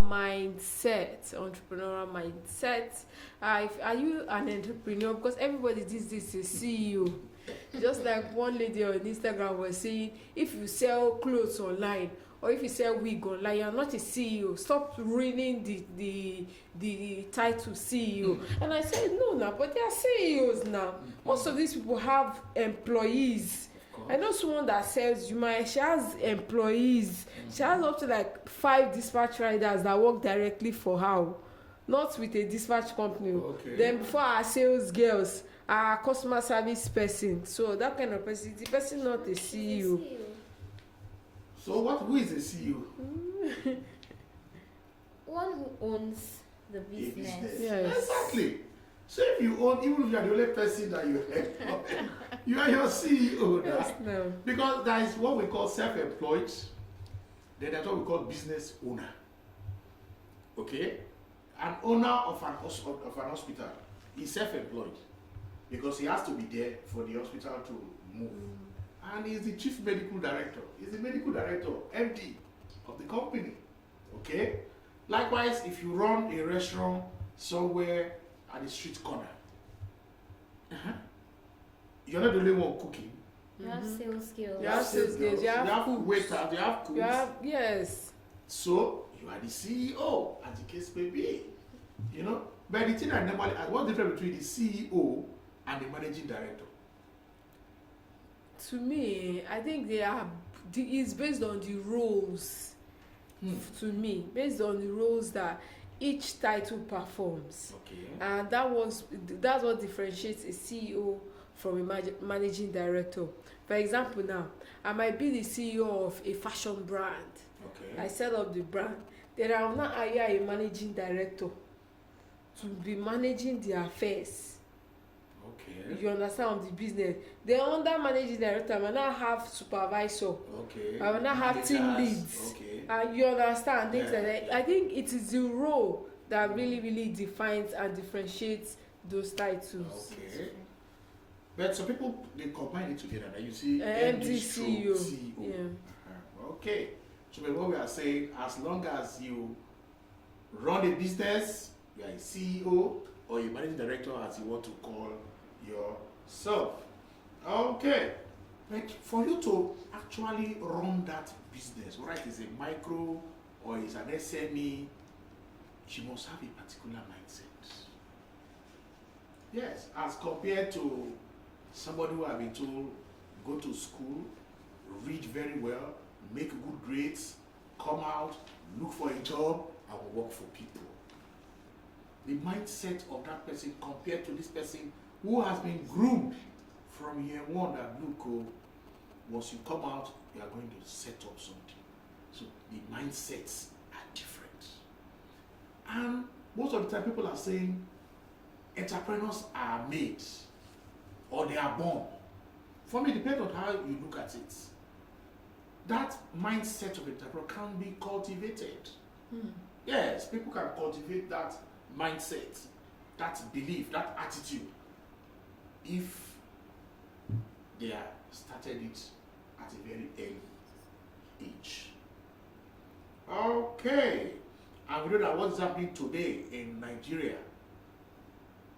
mindset. Entrepreneurial mindset. Are you an entrepreneur? Because everybody these days is CEO. Just like one lady on Instagram was saying, if you sell clothes online or if you sell wig online, you're not a CEO. Stop ruining the title CEO. And I said, no, now, but they are CEOs now. Most of these people have employees. I know someone that sells she has employees. She has up to like 5 dispatch riders that work directly for her, not with a dispatch company. Okay. Then before our sales girls, our customer service person. So that kind of person, the person not a CEO. So who is a CEO? One who owns the business. Yes. Exactly. So if you own, even if you are the only person that you employ, you are your CEO. Yes, no. Because there is what we call self-employed, then there's what we call business owner. Okay? An owner of an hospital is self-employed because he has to be there for the hospital to move. And he's the chief medical director. He's the medical director, MD of the company. Okay? Likewise, if you run a restaurant somewhere at the street corner, you're not the only one cooking. You have sales skills. You have sales skills. You have waiters. You have cooks. Yes. So you are the CEO, as the case may be. You know, but the thing I normally ask, what's the difference between the CEO and the managing director? To me, I think it's based on the roles. To me, based on the roles that each title performs. Okay. And that's what differentiates a CEO from a managing director. For example, now I might be the CEO of a fashion brand. Okay. I set up the brand. Then I will not hire a managing director to be managing the affairs. Okay. You understand, of the business. Then under managing director, I will not have supervisor. Okay. I will not have team leads. Okay. You understand things like that. I think it is the role that really defines and differentiates those titles. Okay. But some people, they combine it together. Now you see MD, CEO. Yeah. Okay. So what we are saying, as long as you run a business, you are a CEO or a managing director, as you want to call yourself. Okay. But for you to actually run that business, whether it is a micro or it's an SME, you must have a particular mindset. Yes, as compared to somebody who have been told, go to school, read very well, make good grades, come out, look for a job, and work for people. The mindset of that person compared to this person who has been groomed from year one that look, once you come out, you are going to set up something. So the mindsets are different. And most of the time people are saying entrepreneurs are made or they are born. For me, it depends on how you look at it. That mindset of entrepreneur can be cultivated. Yes, people can cultivate that mindset, that belief, that attitude if they are started it at a very early age. Okay, and we know that what's happening today in Nigeria,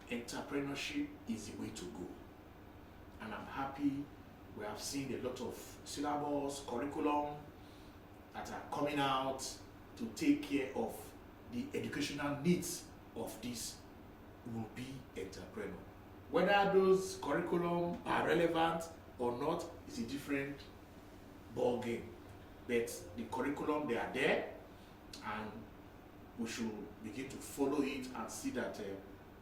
entrepreneurship is the way to go. And I'm happy we have seen a lot of syllabus, curriculum that are coming out to take care of the educational needs of this will-be entrepreneur. Whether those curriculum are relevant or not is a different ball game. But the curriculum, they are there, and we should begin to follow it and see that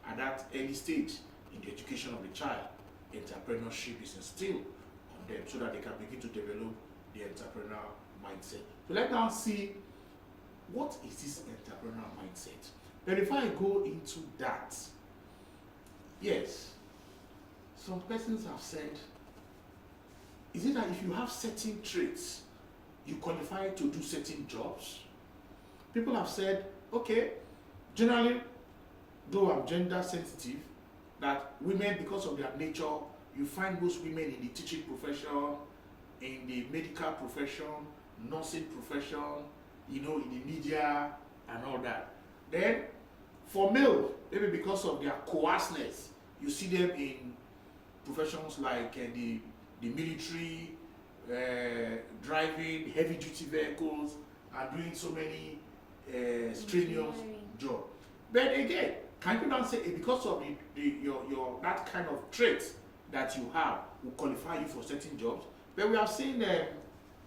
at that early stage in the education of the child, entrepreneurship is instilled on them so that they can begin to develop the entrepreneurial mindset. So let's now see what is this entrepreneurial mindset. But if I go into that, yes, some persons have said, is it that if you have certain traits, you qualify to do certain jobs? People have said, okay, generally, though I'm gender sensitive, that women, because of their nature, you find most women in the teaching profession, in the medical profession, nursing profession, in the media, and all that. Then, for male, maybe because of their coarseness, you see them in professions like the military, driving heavy-duty vehicles, and doing so many strenuous jobs. But again, can you not say because of your that kind of trait that you have will qualify you for certain jobs? But we have seen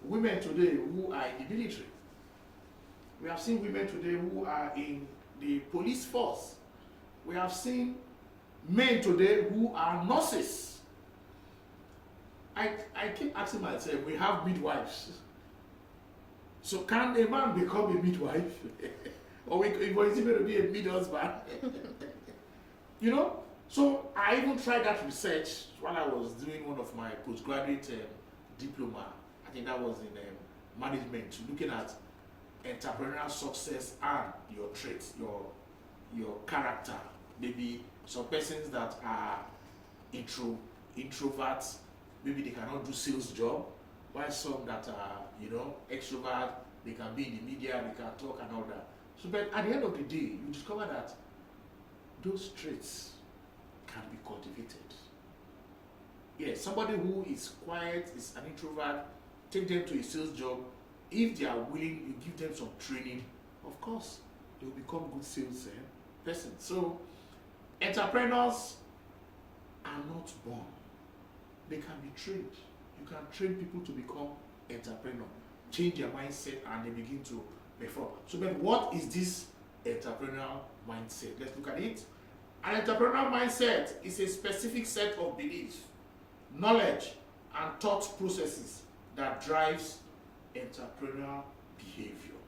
women today who are in the military. We have seen women today who are in the police force. We have seen men today who are nurses. I keep asking myself, we have midwives. So can a man become a midwife? Or is he going to be a mid-husband? You know? So I even tried that research while I was doing one of my postgraduate diploma. I think that was in management, looking at entrepreneurial success and your traits, your character. Maybe some persons that are introverts, maybe they cannot do sales job, while some that are, extrovert, they can be in the media, they can talk and all that. So, but at the end of the day, you discover that those traits can be cultivated. Yes, somebody who is quiet, is an introvert, take them to a sales job. If they are willing, you give them some training, of course, they will become good sales persons. So, entrepreneurs are not born. They can be trained. You can train people to become entrepreneurs, change their mindset, and they begin to perform. So, but what is this entrepreneurial mindset? Let's look at it. An entrepreneurial mindset is a specific set of beliefs, knowledge, and thought processes that drives entrepreneurial behavior.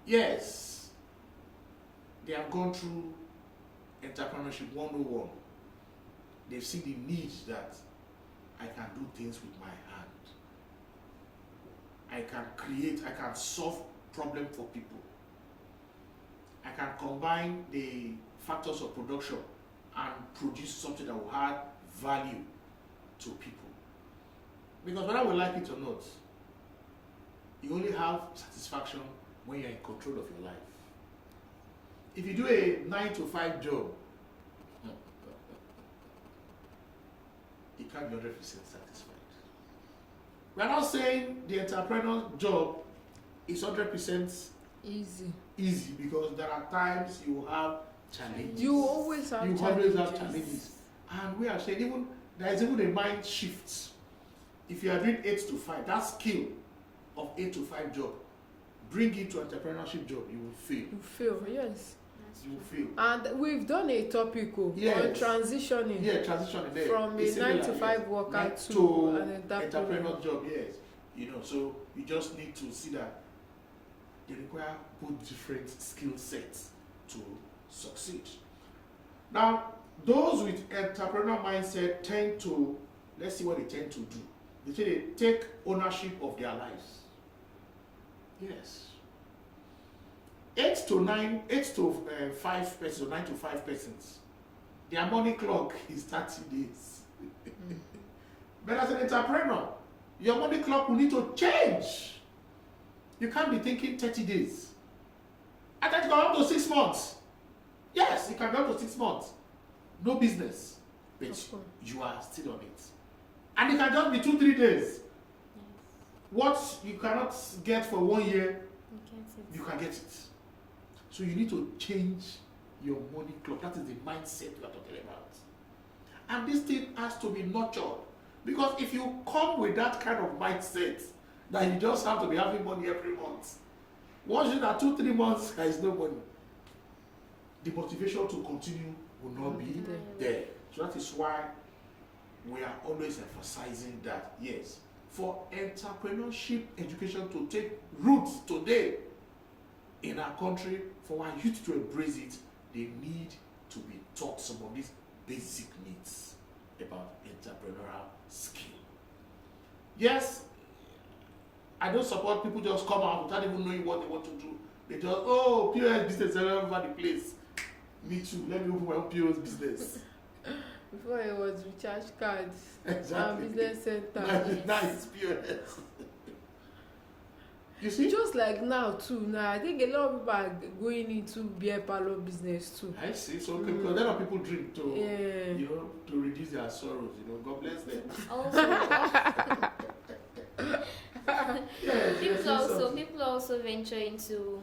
Yes, they have gone through entrepreneurship 101. They've seen the need that I can do things with my hand. I can create, I can solve problems for people. I can combine the factors of production and produce something that will add value to people. Because whether we like it or not, you only have satisfaction when you're in control of your life. If you do a 9-to-5 job, you can't be 100% satisfied. We're not saying the entrepreneur job is 100% easy because there are times you will have challenges. You always have challenges. And we are saying there is even a mind shift. If you are doing 8 to 5, that skill of 8 to 5 job, bring it to entrepreneurship job, you will fail. You fail, yes. You will fail. And we've done a topic on transitioning. Yeah, transitioning there. From a 9-to-5 worker to an entrepreneur job, yes. So you just need to see that they require both different skill sets to succeed. Now, those with entrepreneurial mindset tend to, let's see what they tend to do. They take ownership of their lives. Yes. 8 to 5 persons, or 9 to 5 persons, their money clock is 30 days. But as an entrepreneur, your money clock will need to change. You can't be thinking 30 days. I can go up to 6 months. Yes, it can go up to 6 months. No business. But you are still on it. And it can just be 2-3 days. Yes. What you cannot get for 1 year, you can get it. So you need to change your money clock. That is the mindset we are talking about. And this thing has to be nurtured. Because if you come with that kind of mindset, that you just have to be having money every month, once you that 2-3 months, there is no money, the motivation to continue will not be there. So that is why we are always emphasizing that, yes, for entrepreneurship education to take roots today in our country, for our youth to embrace it, they need to be taught some of these basic needs about entrepreneurial skill. Yes, I don't support people just come out without even knowing what they want to do. They just, POS business all over the place. Me too, let me open my own POS business. Before it was recharge cards Exactly. and business center. Nice POS. You see? Just like now too. Now I think a lot of people are going into beer parlor business too. I see. So because a lot of people drink to, Yeah. you know, to reduce their sorrows. You know, God bless them. Also, Yeah, people also venture into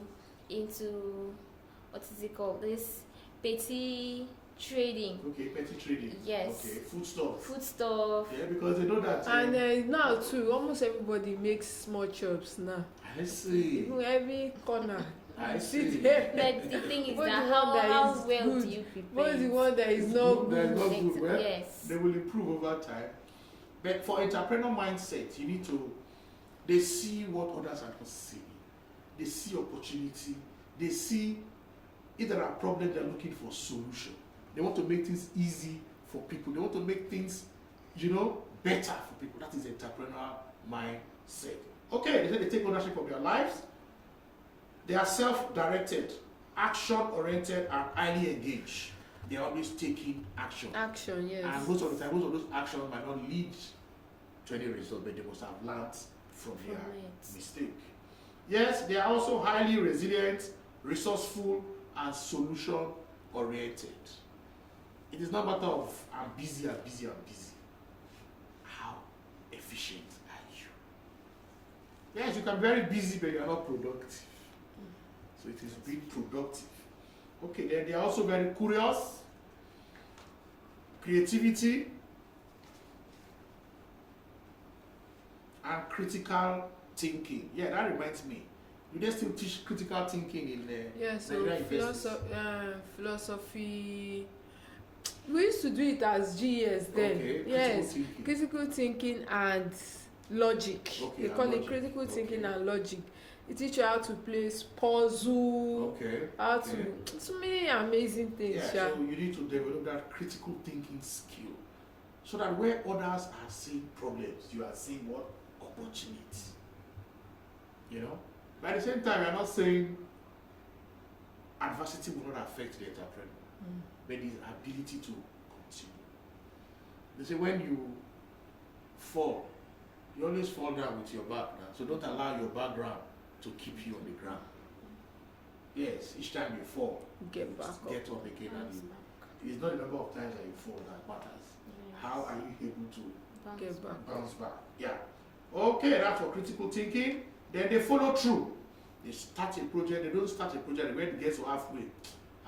what is it called? This petty trading. Okay, petty trading. Yes. Okay, food stuff. Food stuff. Yeah, because they know that. And now too, almost everybody makes small chops now. I see. Even every corner. I you see. there. But the thing is Both that the one that how is well good, do you prepare? What's the one that is not That is good? not good. Well, Yes. they will improve over time. But for entrepreneurial mindset, you need to. They see what others are not seeing. They see opportunity. They see if there are problems, they're looking for solution. They want to make things easy for people. They want to make things, you know, better for people. That is entrepreneurial mindset. Okay, they say they take ownership of their lives. They are self-directed, action-oriented, and highly engaged. They are always taking action. Action, yes. And most of the time, most of those actions might not lead to any result, but they must have learned from their mistake. Yes, they are also highly resilient, resourceful, and solution-oriented. It is not a matter of I'm busy. How efficient are you? Yes, you can be very busy, but you are not productive. So it is being productive. Okay, then they are also very curious, creativity, and critical thinking. Yeah, that reminds me. Do they still teach critical thinking in so Nigerian universities? philosophy. We used to do it as GS then. Okay, yes, thinking. critical thinking and logic. Okay, They and call logic. it critical thinking Okay. and logic. It teach you how to place puzzle, Okay. how okay. to so many amazing things. Yeah, so you need to develop that critical thinking skill so that where others are seeing problems, you are seeing what? Opportunity. You know? But at the same time, we are not saying adversity will not affect the entrepreneur, but his ability to continue. They say when you fall, you always fall down with your back now. So don't allow your background to keep you on the ground. Yes, each time you fall, Get back up. get up again, and it's not the number of times that you fall that matters. How are you able to Get back. bounce back? Yeah. Okay, that's for critical thinking. Then they follow through. They start a project. They don't start a project when it gets to halfway.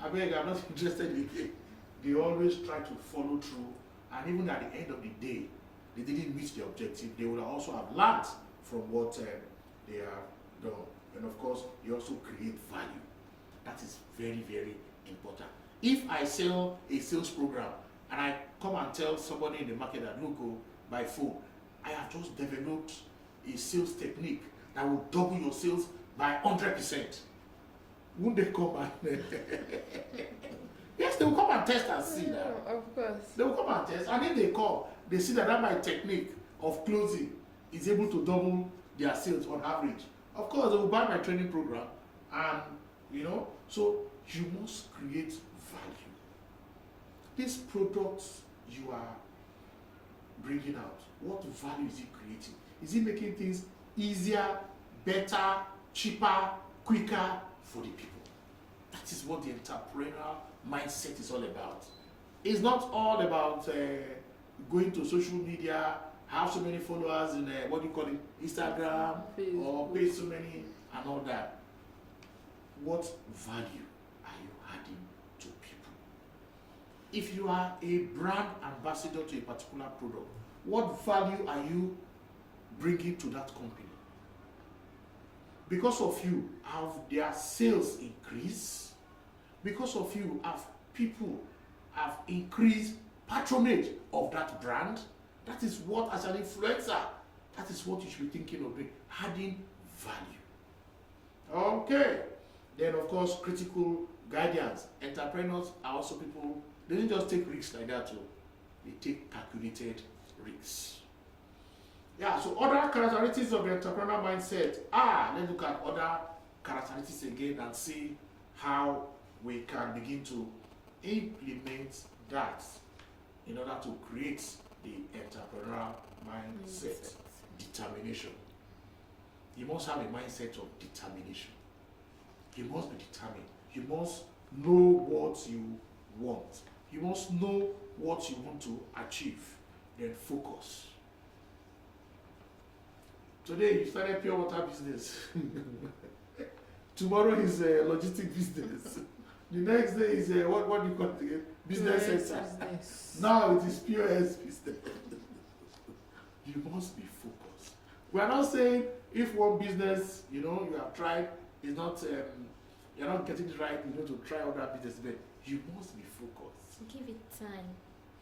I beg, I'm not interested in it. They always try to follow through, and even at the end of the day, they didn't reach the objective. They will also have learned from what they have done, and of course, they also create value. That is very, very important. If I sell a sales program and I come and tell somebody in the market that look, by phone, I have just developed a sales technique that will double your sales by 100%. Won't they come and yes, they will come and test and see that. Of course. They will come and test, and if they come, they see that my technique of closing is able to double their sales on average. Of course, they will buy my training program, and you know, so you must create value. These products you are bringing out, what value is it creating? Is it making things easier, better, cheaper, quicker for the people? That is what the entrepreneurial mindset is all about. It's not all about going to social media, have so many followers in what do you call it, Instagram, Facebook, or pay so many and all that. What value are you adding to people? If you are a brand ambassador to a particular product, what value are you bringing to that company? Because of you, have their sales increased? Because of you, have people have increased patronage of that brand? That is what, as an influencer, that is what you should be thinking of doing, adding value. Okay. Then, of course, critical guidance. Entrepreneurs are also people, they don't just take risks like that too. They take calculated risks. Yeah, so other characteristics of the entrepreneurial mindset are, let's look at other characteristics again and see how we can begin to implement that in order to create the entrepreneurial mindset. Determination. You must have a mindset of determination. You must be determined. You must know what you want. You must know what you want to achieve. Then focus. Today you started pure water business. Tomorrow is a logistic business. The next day is a, what do you call it again? Business center. Business. Now it is POS business. You must be focused. We are not saying if one business, you have tried, is not, you're not getting it right, to try other business, but you must be focused. Give it time.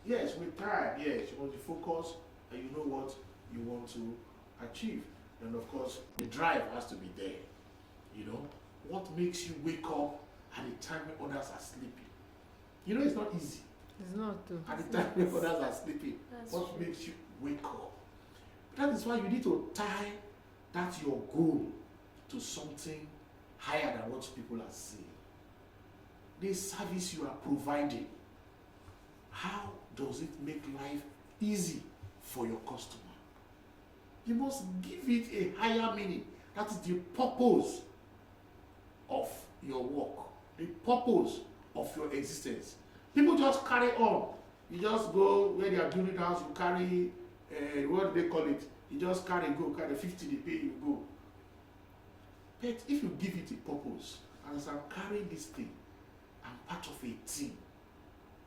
Yes, with time, yes, you must be focused and you know what you want to achieve. And of course, the drive has to be there. What makes you wake up at the time when others are sleeping? It's not easy. It's not too. At the time when others are sleeping, That's what true. makes you wake up? That is why you need to tie that your goal to something higher than what people are seeing. The service you are providing, how does it make life easy for your customer? You must give it a higher meaning. That is the purpose of your work, the purpose of your existence. People just carry on. You just go where they are building house, you carry, what do they call it? You just carry 50, they pay, you go. But if you give it a purpose, and as I'm carrying this thing, I'm part of a team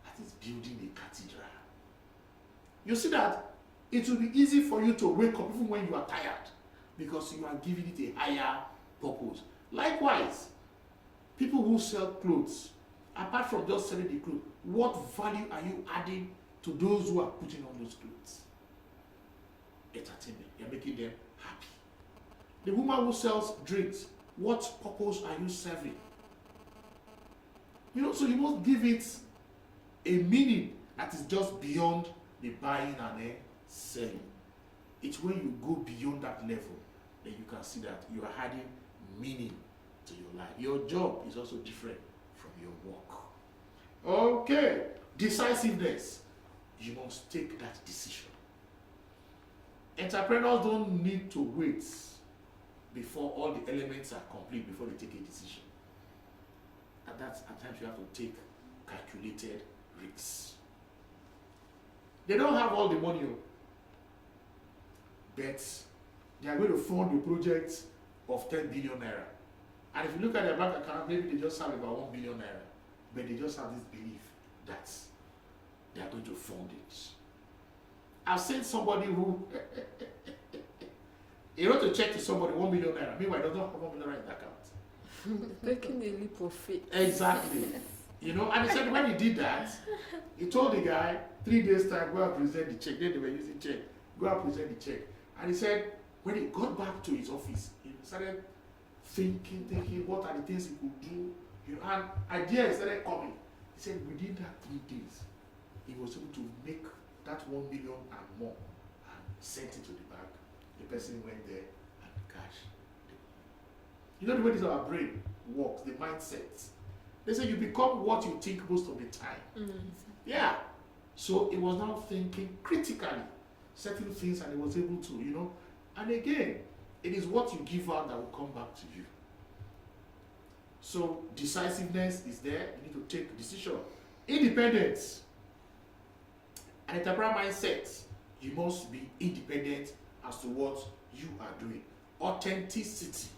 that is building a cathedral. You see that it will be easy for you to wake up even when you are tired, because you are giving it a higher purpose. Likewise, people who sell clothes, apart from just selling the clothes, what value are you adding to those who are putting on those clothes? Entertainment. You're making them happy. The woman who sells drinks, what purpose are you serving? So you must give it a meaning that is just beyond the buying and selling. It's when you go beyond that level that you can see that you are adding meaning to your life. Your job is also different from your work. Okay, decisiveness. You must take that decision. Entrepreneurs don't need to wait before all the elements are complete before they take a decision. And at times you have to take calculated risks. They don't have all the money, but they are going to fund a project of 10 billion naira. And if you look at their bank account, maybe they just have about 1 billion naira, but they just have this belief that they are going to fund it. I've seen somebody who he wrote a check to somebody 1 million naira. Meanwhile, he does not have 1 million naira in the account. Taking a leap of faith. Exactly. And he said when he did that, he told the guy 3 days time, go and present the check. Then they were using check. Go and present the check. And he said when he got back to his office, he started thinking what are the things he could do. And ideas started coming. He said within that 3 days, he was able to make that 1 million and more and sent it to the bank. The person went there and cashed. The way this our brain works, the mindset. They say you become what you think most of the time. Yeah. So he was now thinking critically, certain things, and he was able to, And again, it is what you give out that will come back to you. So decisiveness is there. You need to take a decision. Independence. An entrepreneurial mindset. You must be independent as to what you are doing. Authenticity.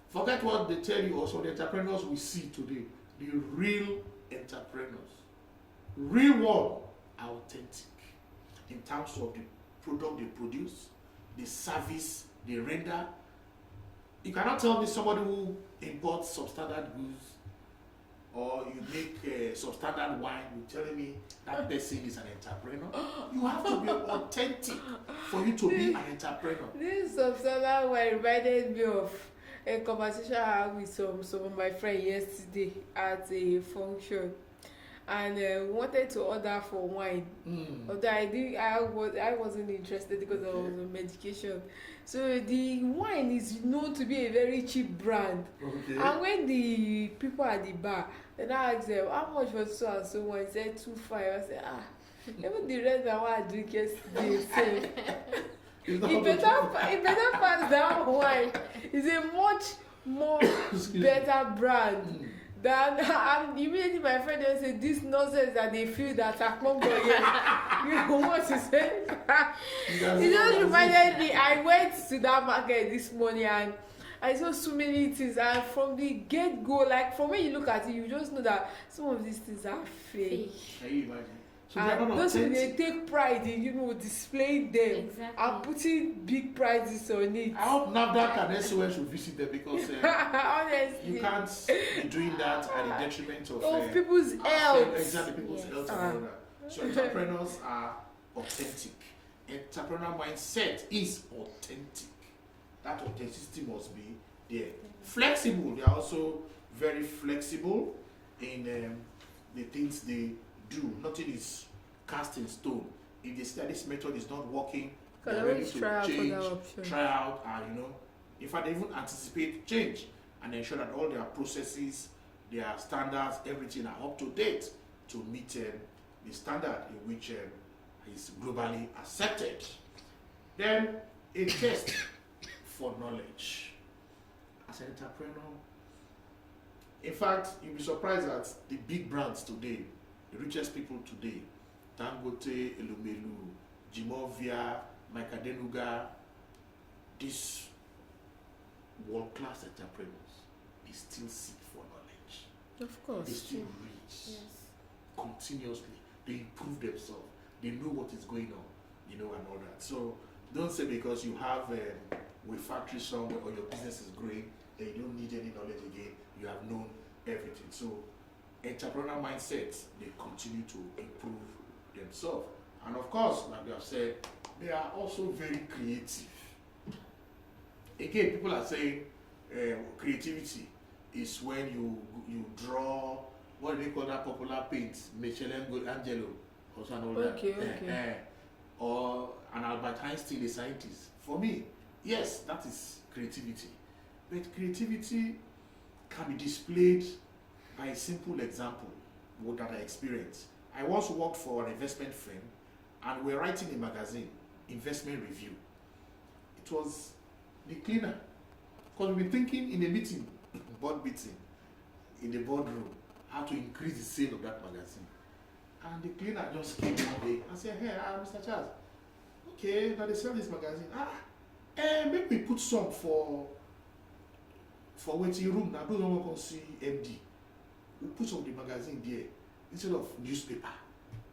Forget what they tell you also, the entrepreneurs we see today, the real entrepreneurs. Real one are authentic in terms of the product they produce, the service they render. You cannot tell me somebody who imports substandard goods or you make substandard wine, you're telling me that person is an entrepreneur. You have to be authentic for you to be an entrepreneur. This substandard wine reminded me of a conversation I had with some of my friends yesterday at a function, and wanted to order for wine. Although I wasn't interested because I was on medication. So the wine is known to be a very cheap brand. Okay. And when the people at the bar, then I asked them how much was so and so one. He said 2.5. I said even the rest of what I drink yesterday. It's not It about better pass that wine. It's a much more Excuse me. better brand Mm. than and immediately my friend just say this nonsense that they feel that Akmongo here. You know what to say? It just reminded me. I went to that market this morning and I saw so many things, and from the get go, like from when you look at it, you just know that some of these things are fake. Can you imagine? So they are And not those people, they authentic. take pride in, you know, displaying them Exactly. and putting big prizes on it. I hope NAFDAC and SOS should visit them because Honestly, you can't be doing that at the detriment of people's health. exactly people's Yes. health and all that. So entrepreneurs are authentic. Entrepreneurial mindset is authentic. That authenticity must be there. Flexible. They are also very flexible in the things they do. Nothing is cast in stone. If they see that this method is not working, Can they're ready always to try out change, other options. try out, and in fact, they even anticipate change and ensure that all their processes, their standards, everything are up to date to meet the standard in which is globally accepted. Then a test for knowledge. As an entrepreneur, in fact, you'll be surprised that the big brands today, the richest people today, Dangote, Elumelu, Jimovia, Mike Adenuga, these world-class entrepreneurs, they still seek for knowledge. Of course. They still read Yes. continuously. They improve themselves. They know what is going on, and all that. So don't say because you have a factory somewhere or your business is growing that you don't need any knowledge again. You have known everything. So entrepreneurial mindset, they continue to improve themselves. And of course, like we have said, they are also very creative. Again, people are saying creativity is when you draw, what do they call that popular paint, Michelangelo or something like Okay, that. okay. Or an Albert Einstein, a scientist. For me, yes, that is creativity. But creativity can be displayed by a simple example that I experienced. I once worked for an investment firm and we were writing a magazine, Investment Review. It was the cleaner. Because we were thinking in a meeting, board meeting, in the boardroom, how to increase the sale of that magazine. And the cleaner just came one day and said, hey, Mr. Charles, okay, now they sell this magazine. Maybe we put some for waiting room. Now, don't want to see MD. We put some of the magazine there instead of newspaper.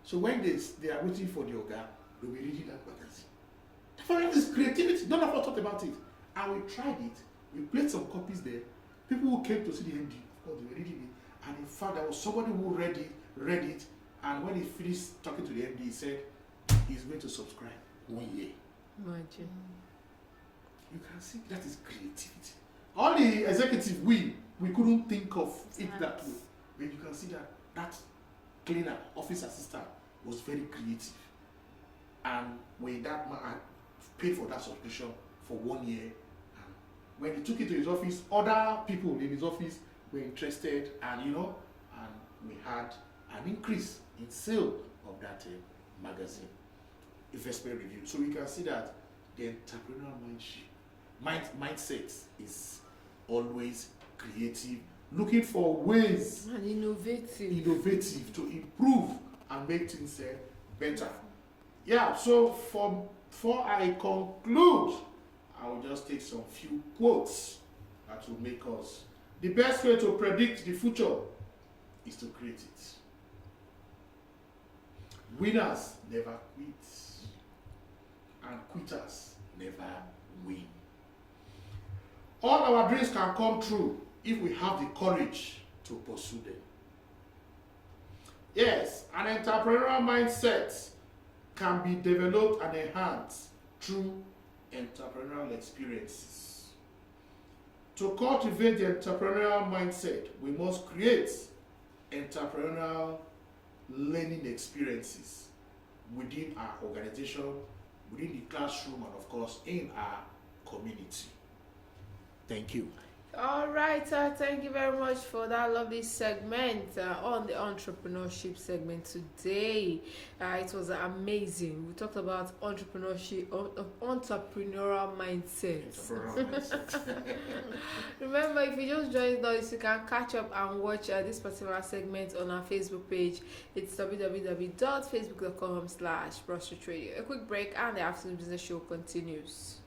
So when they are waiting for the Oga, they'll be reading that magazine. For me, this creativity, none of us thought about it. And we tried it. We placed some copies there. People who came to see the MD, of course, they were reading it. And in fact, there was somebody who read it, and when he finished talking to the MD, he said he's going to subscribe 1 year. Imagine. You can see that is creativity. All the executives, we couldn't think of it that way. But you can see that cleaner, office assistant was very creative. And when that man paid for that subscription for 1 year, and when he took it to his office, other people in his office were interested, and we had an increase in sale of that magazine, Investment Review. So we can see that the entrepreneurial mindset is always creative, looking for ways And innovative. to improve and make things better. Yeah, so before I conclude, I will just take some few quotes that will make us. The best way to predict the future is to create it. Winners never quit, and quitters never win. All our dreams can come true if we have the courage to pursue them. Yes, an entrepreneurial mindset can be developed and enhanced through entrepreneurial experiences. To cultivate the entrepreneurial mindset, we must create entrepreneurial learning experiences within our organization, within the classroom, and of course in our community. Thank you. All right, thank you very much for that lovely segment on the entrepreneurship segment today. It was amazing. We talked about entrepreneurship, entrepreneurial mindset. Entrepreneurial mindset. Remember, if you just joined us, you can catch up and watch this particular segment on our Facebook page. It's www.facebook.com/BroadStreetRadio. A quick break, and the Afternoon Business Show continues.